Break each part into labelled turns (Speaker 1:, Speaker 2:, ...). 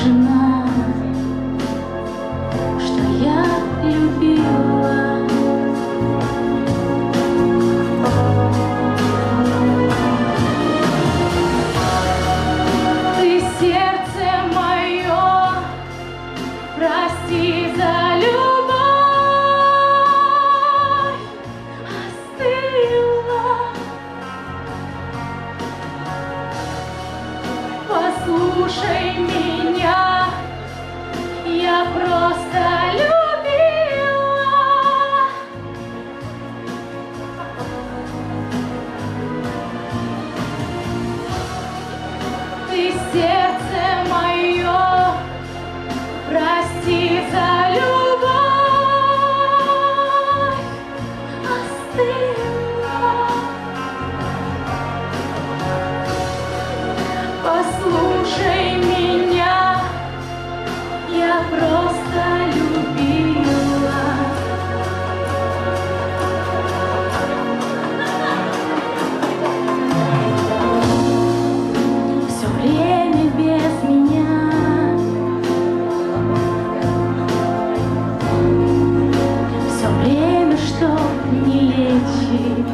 Speaker 1: тишина, что я любила. Ты сердце мое, прости за любовь, остыла. Послушай меня, я просто любила. Ты сердце мое, прости за любовь, остыла. Послушай меня, я просто любила. Все время без меня, все время, что не лечит,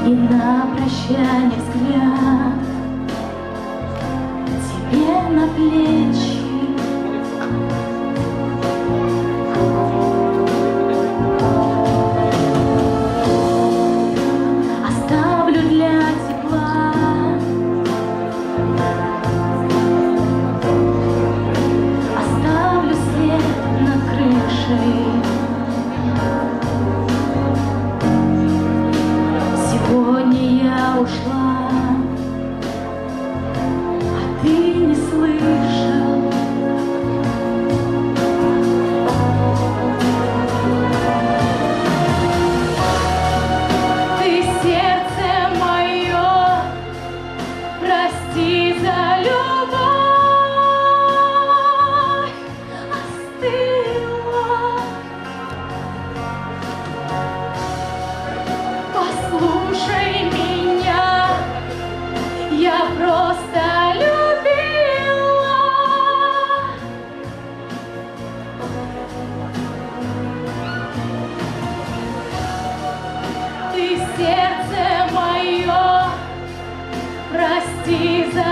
Speaker 1: и на прощание взгляд тебе на плечи. Оставлю для тепла, оставлю след над крышей. Сегодня я ушла, а ты не слышал. Ты сердце мое, прости за любовь, остыла. Послушай меня, я просто любила. Ты сердце мое, прости за